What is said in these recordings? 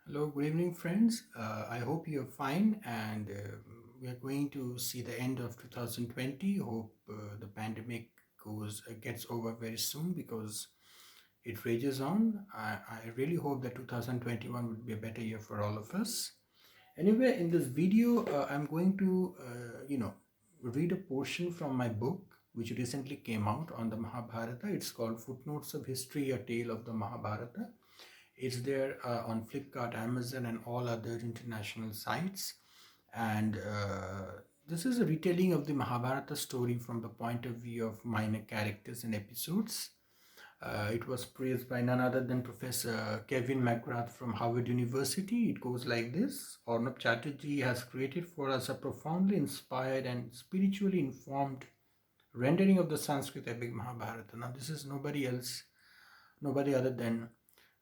Hello, good evening, friends. I hope you're fine, and we are going to see the end of 2020. Hope the pandemic gets over very soon because it rages on. I really hope that 2021 would be a better year for all of us. Anyway, in this video, I'm going to read a portion from my book which recently came out on the Mahabharata. It's called Footnotes of History: A Tale of the Mahabharata. It's there on Flipkart, Amazon, and all other international sites. And this is a retelling of the Mahabharata story from the point of view of minor characters and episodes. It was praised by none other than Professor Kevin McGrath from Harvard University. It goes like this: Arnab Chatterjee has created for us a profoundly inspired and spiritually informed rendering of the Sanskrit epic Mahabharata. Now, this is nobody other than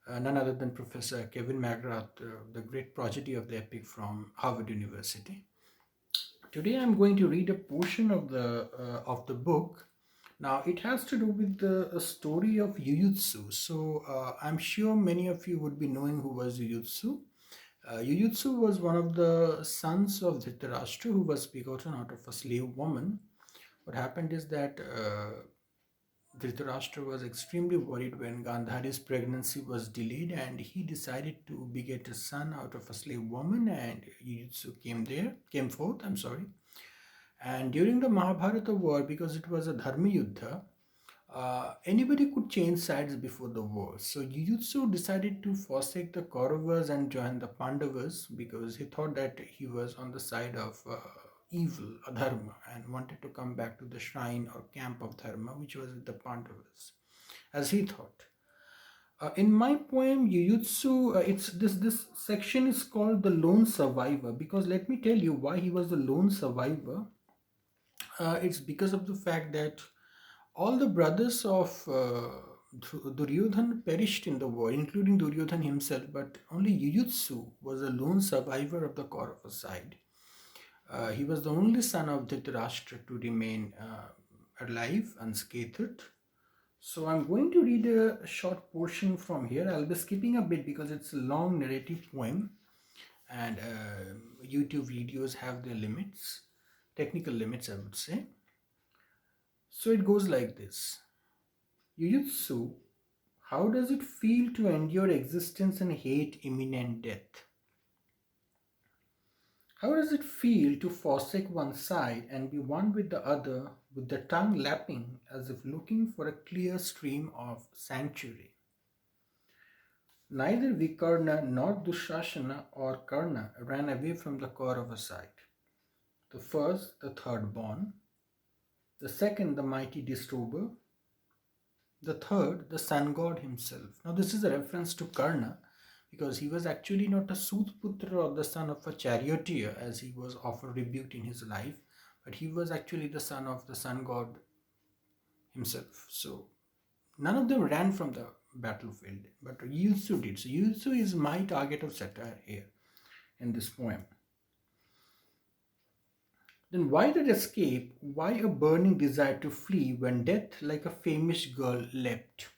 none other than Professor Kevin McGrath, the great prodigy of the epic from Harvard University. Today, I'm going to read a portion of the book. Now, it has to do with the story of Jujutsu. So, I'm sure many of you would be knowing who was Jujutsu. Jujutsu was one of the sons of Dhritarashtra who was begotten out of a slave woman. What happened is that Dhritarashtra was extremely worried when Gandhari's pregnancy was delayed, and he decided to beget a son out of a slave woman, and Jujutsu came forth, I'm sorry. And during the Mahabharata war, because it was a Dharma Yuddha, anybody could change sides before the war. So Jujutsu decided to forsake the Kauravas and join the Pandavas because he thought that he was on the side of evil, adharma, and wanted to come back to the shrine or camp of dharma, which was with the Pandavas, as he thought. In my poem Jujutsu, it's this section is called the lone survivor because let me tell you why he was the lone survivor. It's because of the fact that all the brothers of Duryodhan perished in the war, including Duryodhan himself, but only Jujutsu was a lone survivor of the Kaurava side. He was the only son of Dhritarashtra to remain alive, unscathed. So I'm going to read a short portion from here. I'll be skipping a bit because it's a long narrative poem, and YouTube videos have their limits, technical limits, I would say. So it goes like this. Jujutsu, how does it feel to endure existence and hate imminent death? How does it feel to forsake one side and be one with the other, with the tongue lapping as if looking for a clear stream of sanctuary? Neither Vikarna nor Dushashana or Karna ran away from the Kaurava side. The first, the third born, the second, the mighty disturber, the third, the sun god himself. Now, this is a reference to Karna because he was actually not a Sudputra or the son of a charioteer as he was often rebuked in his life, but he was actually the son of the sun god himself. So, none of them ran from the battlefield, but Yutsu did. So, Yutsu is my target of satire here in this poem. Then why that escape? Why a burning desire to flee when death, like a famous girl, leapt?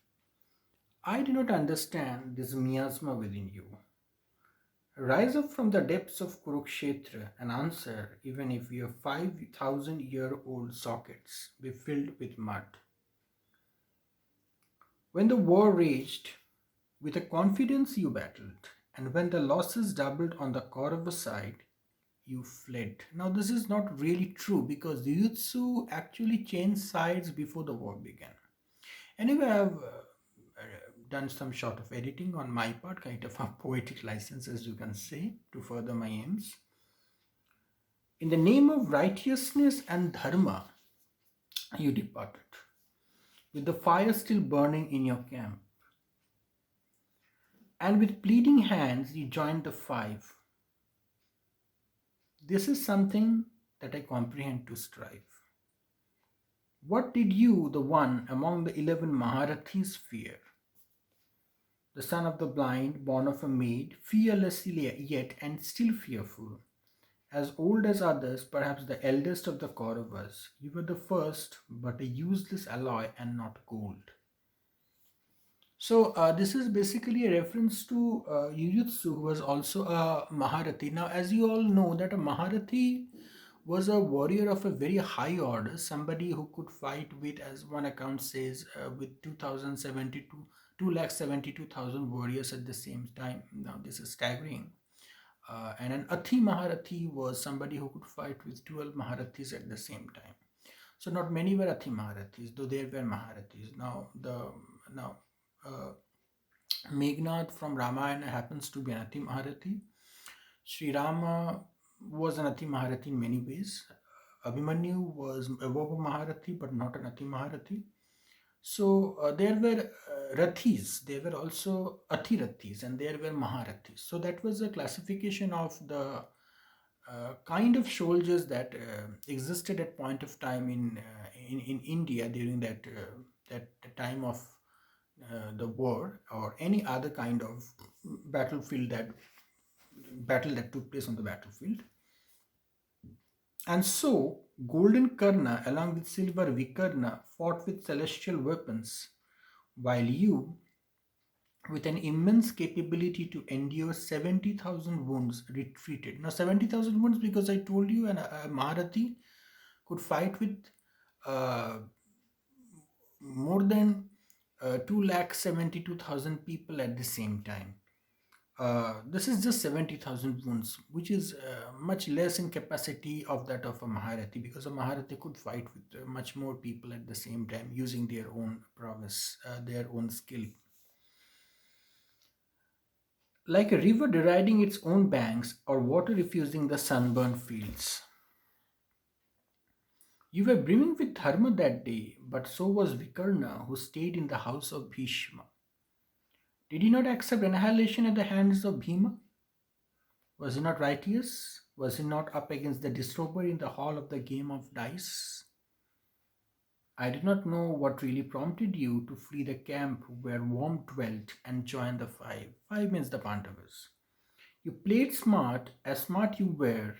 I do not understand this miasma within you. Rise up from the depths of Kurukshetra and answer, even if your 5,000-year-old sockets be filled with mud. When the war raged, with a confidence you battled, and when the losses doubled on the Kaurava side, you fled. Now, this is not really true because Jujutsu actually changed sides before the war began. Anyway, I've done some sort of editing on my part, kind of a poetic license, as you can say, to further my aims. In the name of righteousness and dharma, you departed, with the fire still burning in your camp. And with pleading hands, you joined the five. This is something that I comprehend to strive. What did you, the one among the 11 Maharathis, fear? The son of the blind, born of a maid, fearless yet and still fearful. As old as others, perhaps the eldest of the Kauravas, you were the first, but a useless alloy and not gold. So this is basically a reference to Yujutsu, who was also a Maharathi. Now, as you all know, that a Maharathi was a warrior of a very high order, somebody who could fight with, as one account says, with 2,072, 2,72,000 warriors at the same time. Now, this is staggering. And an Athi Maharathi was somebody who could fight with 12 Maharathis at the same time. So not many were Athi Maharathis, though there were Maharathis. Now uh, Meghnad from Ramayana happens to be an Athi Maharathi. Sri Rama was an Athi Maharathi in many ways. Abhimanyu was a Vapa Maharathi, but not an Athi Maharathi. So there were Rathis, there were also Athi Rathis, and there were Maharathis. So that was a classification of the kind of soldiers that existed at point of time in India during that time of the war or any other kind of battlefield that battle that took place on the battlefield. And so Golden Karna along with Silver Vikarna fought with celestial weapons, while you, with an immense capability to endure 70,000 wounds, retreated. Now, 70,000 wounds because I told you a Maharathi could fight with uh, more than 2,72,000 people at the same time. This is just 70,000 wounds, which is much less in capacity of that of a Maharathi, because a Maharathi could fight with much more people at the same time using their own prowess, their own skill. Like a river deriding its own banks or water refusing the sunburned fields. You were brimming with dharma that day, but so was Vikarna, who stayed in the house of Bhishma. Did he not accept annihilation at the hands of Bhima? Was he not righteous? Was he not up against the disrober in the hall of the game of dice? I do not know what really prompted you to flee the camp where Worm dwelt and join the five. Five means the Pandavas. You played smart, as smart you were,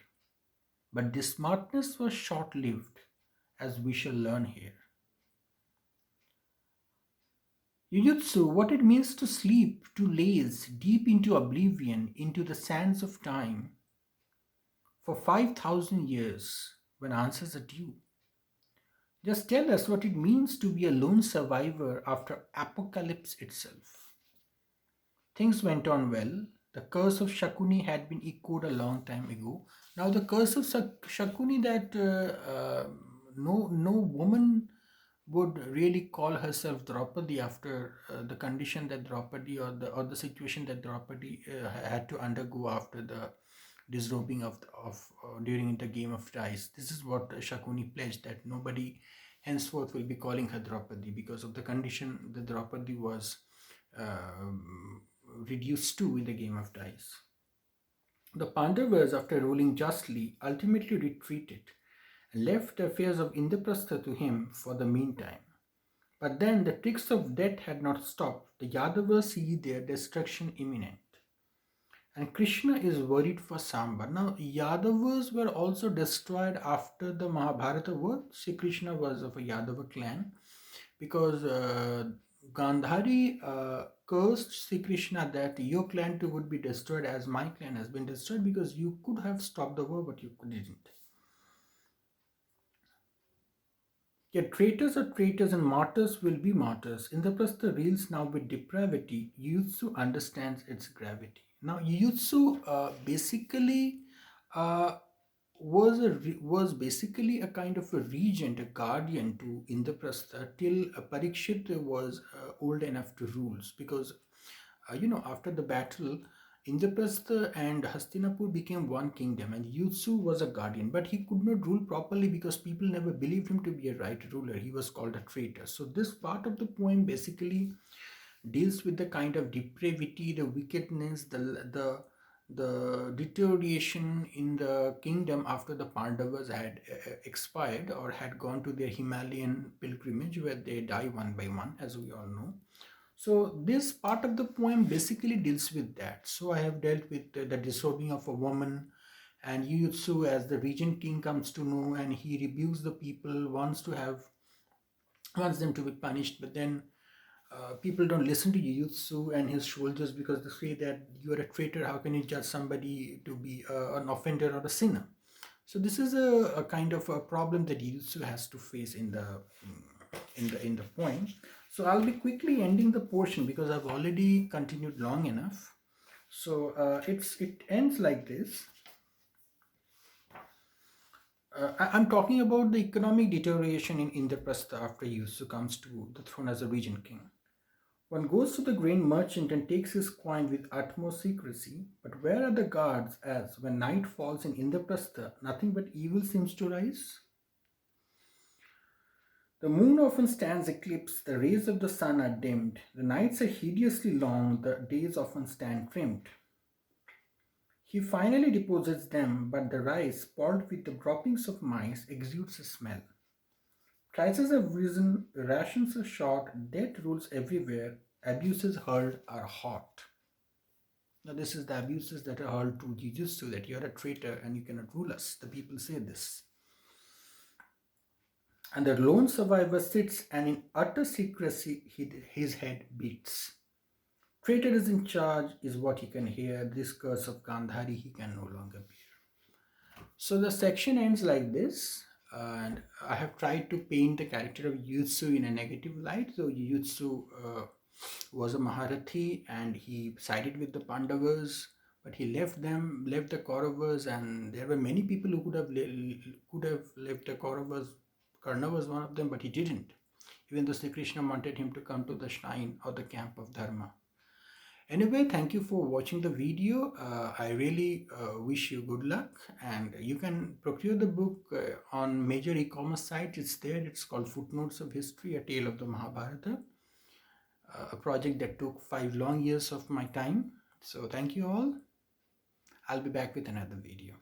but this smartness was short lived, as we shall learn here. Jujutsu, what it means to sleep, to laze deep into oblivion, into the sands of time, for 5,000 years, when answers are due. Just tell us what it means to be a lone survivor after apocalypse itself. Things went on well. The curse of Shakuni had been echoed a long time ago. Now, the curse of Shakuni that no woman would really call herself Draupadi after the condition that Draupadi or the situation that Draupadi had to undergo after the disrobing of during the game of dice. This is what Shakuni pledged, that nobody henceforth will be calling her Draupadi because of the condition that Draupadi was reduced to in the game of dice. The Pandavas, after ruling justly, ultimately retreated and left the affairs of Indraprastha to him for the meantime. But then the tricks of death had not stopped. The Yadavas see their destruction imminent. And Krishna is worried for Samba. Now, Yadavas were also destroyed after the Mahabharata war. Sri Krishna was of a Yadava clan because Gandhari cursed Sri Krishna that your clan too would be destroyed as my clan has been destroyed, because you could have stopped the war but you didn't. Yet traitors are traitors and martyrs will be martyrs. Indraprastha reels now with depravity. Jujutsu understands its gravity. Now, Jujutsu basically uh, was basically a kind of a regent, a guardian to Indraprastha till Parikshit was old enough to rule. Because after the battle, Indraprastha and Hastinapur became one kingdom, and Yutsu was a guardian, but he could not rule properly because people never believed him to be a right ruler. He was called a traitor. So this part of the poem basically deals with the kind of depravity, the wickedness, the deterioration in the kingdom after the Pandavas had expired or had gone to their Himalayan pilgrimage, where they die one by one, as we all know. So this part of the poem basically deals with that. So I have dealt with the disobeying of a woman, and Yuyutsu, as the regent king, comes to know and he rebukes the people, wants them to be punished, but then People don't listen to Jujutsu and his soldiers because they say that you are a traitor. How can you judge somebody to be an offender or a sinner? So this is a kind of a problem that Jujutsu has to face in the point. So I'll be quickly ending the portion because I've already continued long enough. So it ends like this. I'm talking about the economic deterioration in Indraprastha after Yusuf comes to the throne as a regent king. One goes to the grain merchant and takes his coin with utmost secrecy, but where are the guards as, when night falls in Indraprastha, nothing but evil seems to rise? The moon often stands eclipsed, the rays of the sun are dimmed, the nights are hideously long, the days often stand trimmed. He finally deposits them, but the rice, spotted with the droppings of mice, exudes a smell. Prices have risen, rations are short, debt rules everywhere, abuses hurled are hot. Now, this is the abuses that are hurled to Jujutsu, that you're a traitor and you cannot rule us. The people say this. And the lone survivor sits and in utter secrecy his head beats. Traitor is in charge, is what he can hear. This curse of Gandhari he can no longer bear. So the section ends like this, and I have tried to paint the character of Jujutsu in a negative light. So Jujutsu was a Maharathi and he sided with the Pandavas, but he left them, left the Kauravas, and there were many people who could have left the Kauravas. Karna was one of them, but he didn't. Even though Sri Krishna wanted him to come to the shrine or the camp of Dharma. Anyway, thank you for watching the video. I really wish you good luck, and you can procure the book on major e-commerce sites. It's there. It's called Footnotes of History: A Tale of the Mahabharata, a project that took 5 long years of my time. So thank you all. I'll be back with another video.